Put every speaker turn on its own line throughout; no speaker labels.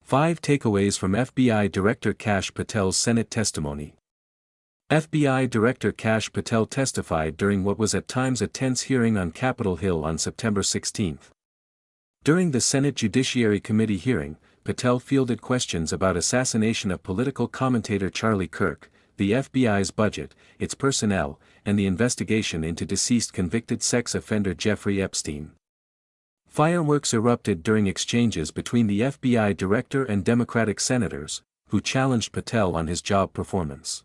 5 Takeaways from FBI Director Kash Patel's Senate Testimony. FBI Director Kash Patel testified during what was at times a tense hearing on Capitol Hill on September 16. During the Senate Judiciary Committee hearing, Patel fielded questions about assassination of political commentator Charlie Kirk, the FBI's budget, its personnel, and the investigation into deceased convicted sex offender Jeffrey Epstein. Fireworks erupted during exchanges between the FBI director and Democratic senators, who challenged Patel on his job performance.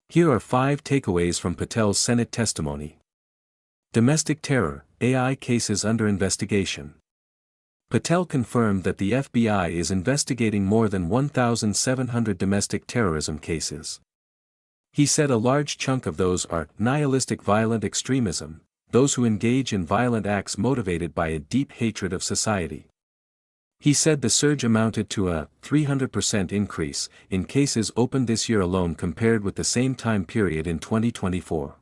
Here are 5 takeaways from Patel's Senate testimony. Domestic terror, AI cases under investigation. Patel confirmed that the FBI is investigating more than 1,700 domestic terrorism cases. He said a large chunk of those are nihilistic violent extremism, those who engage in violent acts motivated by a deep hatred of society. He said the surge amounted to a 300% increase in cases opened this year alone compared with the same time period in 2024.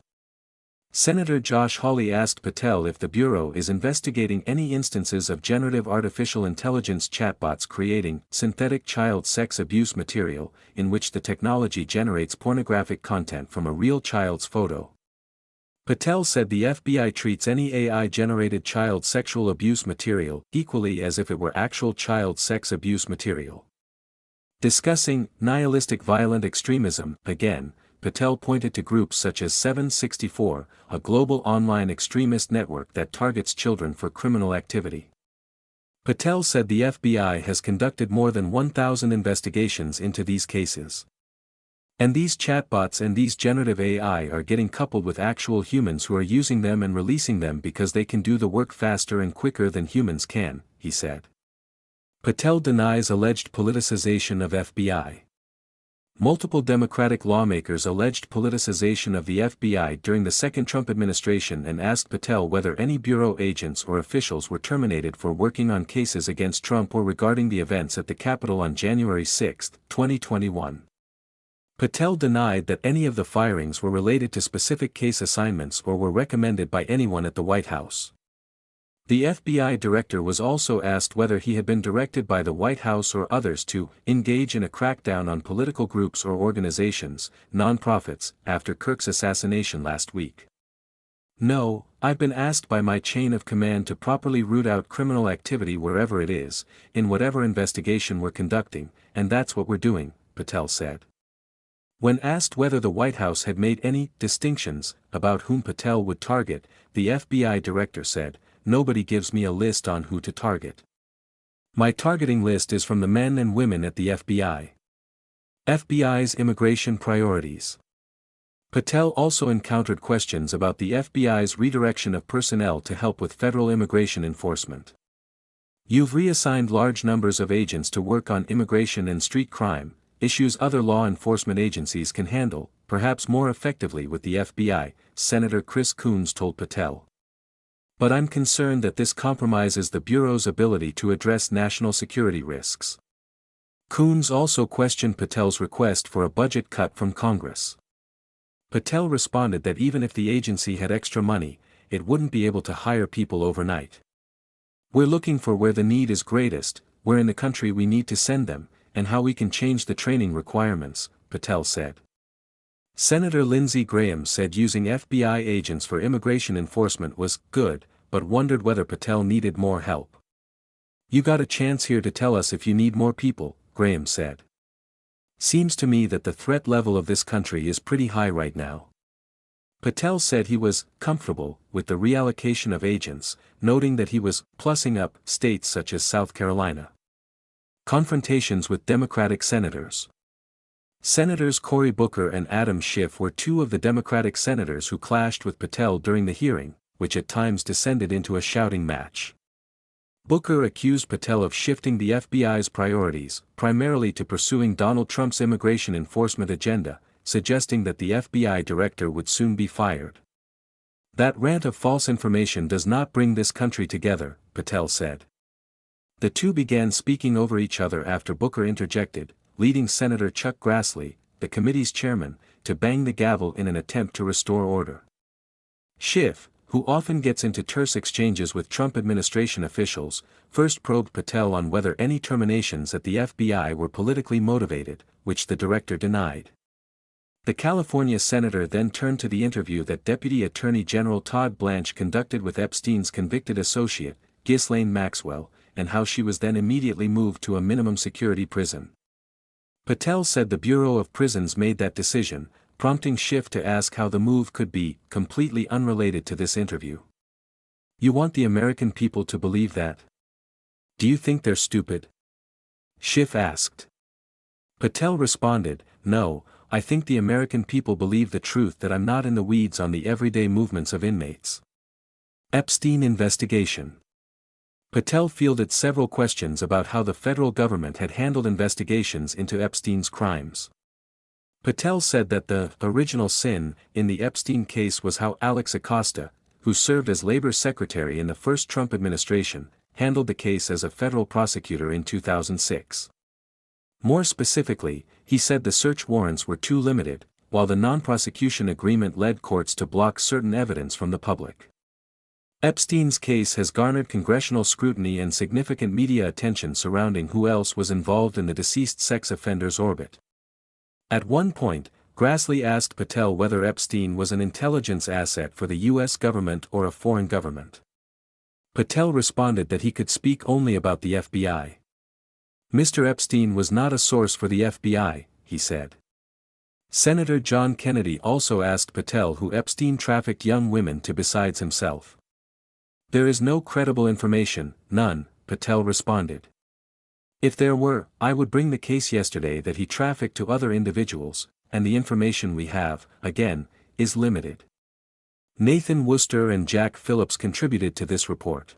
Senator Josh Hawley asked Patel if the Bureau is investigating any instances of generative artificial intelligence chatbots creating synthetic child sex abuse material, in which the technology generates pornographic content from a real child's photo. Patel said the FBI treats any AI-generated child sexual abuse material equally as if it were actual child sex abuse material. Discussing nihilistic violent extremism, again, Patel pointed to groups such as 764, a global online extremist network that targets children for criminal activity. Patel said the FBI has conducted more than 1,000 investigations into these cases. And these chatbots and these generative AI are getting coupled with actual humans who are using them and releasing them because they can do the work faster and quicker than humans can, he said. Patel denies alleged politicization of FBI. Multiple Democratic lawmakers alleged politicization of the FBI during the second Trump administration and asked Patel whether any Bureau agents or officials were terminated for working on cases against Trump or regarding the events at the Capitol on January 6, 2021. Patel denied that any of the firings were related to specific case assignments or were recommended by anyone at the White House. The FBI director was also asked whether he had been directed by the White House or others to engage in a crackdown on political groups or organizations, nonprofits, after Kirk's assassination last week. No, I've been asked by my chain of command to properly root out criminal activity wherever it is, in whatever investigation we're conducting, and that's what we're doing, Patel said. When asked whether the White House had made any distinctions about whom Patel would target, the FBI director said, "Nobody gives me a list on who to target. My targeting list is from the men and women at the FBI." FBI's immigration priorities. Patel also encountered questions about the FBI's redirection of personnel to help with federal immigration enforcement. "You've reassigned large numbers of agents to work on immigration and street crime, issues other law enforcement agencies can handle, perhaps more effectively with the FBI," Senator Chris Coons told Patel. "But I'm concerned that this compromises the Bureau's ability to address national security risks." Coons also questioned Patel's request for a budget cut from Congress. Patel responded that even if the agency had extra money, it wouldn't be able to hire people overnight. "We're looking for where the need is greatest, where in the country we need to send them, and how we can change the training requirements," Patel said. Senator Lindsey Graham said using FBI agents for immigration enforcement was good, but wondered whether Patel needed more help. "You got a chance here to tell us if you need more people," Graham said. "Seems to me that the threat level of this country is pretty high right now." Patel said he was comfortable with the reallocation of agents, noting that he was plussing up states such as South Carolina. Confrontations with Democratic senators. Senators Cory Booker and Adam Schiff were two of the Democratic senators who clashed with Patel during the hearing, which at times descended into a shouting match. Booker accused Patel of shifting the FBI's priorities, primarily to pursuing Donald Trump's immigration enforcement agenda, suggesting that the FBI director would soon be fired. "That rant of false information does not bring this country together," Patel said. The two began speaking over each other after Booker interjected, leading Senator Chuck Grassley, the committee's chairman, to bang the gavel in an attempt to restore order. Schiff, who often gets into terse exchanges with Trump administration officials, first probed Patel on whether any terminations at the FBI were politically motivated, which the director denied. The California senator then turned to the interview that Deputy Attorney General Todd Blanche conducted with Epstein's convicted associate, Ghislaine Maxwell, and how she was then immediately moved to a minimum security prison. Patel said the Bureau of Prisons made that decision, prompting Schiff to ask how the move could be completely unrelated to this interview. "You want the American people to believe that? Do you think they're stupid?" Schiff asked. Patel responded, "No, I think the American people believe the truth that I'm not in the weeds on the everyday movements of inmates." Epstein investigation. Patel fielded several questions about how the federal government had handled investigations into Epstein's crimes. Patel said that the original sin in the Epstein case was how Alex Acosta, who served as labor secretary in the first Trump administration, handled the case as a federal prosecutor in 2006. More specifically, he said the search warrants were too limited, while the non-prosecution agreement led courts to block certain evidence from the public. Epstein's case has garnered congressional scrutiny and significant media attention surrounding who else was involved in the deceased sex offender's orbit. At one point, Grassley asked Patel whether Epstein was an intelligence asset for the U.S. government or a foreign government. Patel responded that he could speak only about the FBI. "Mr. Epstein was not a source for the FBI," he said. Senator John Kennedy also asked Patel who Epstein trafficked young women to besides himself. "There is no credible information, none," Patel responded. "If there were, I would bring the case yesterday that he trafficked to other individuals, and the information we have, again, is limited." Nathan Worcester and Jack Phillips contributed to this report.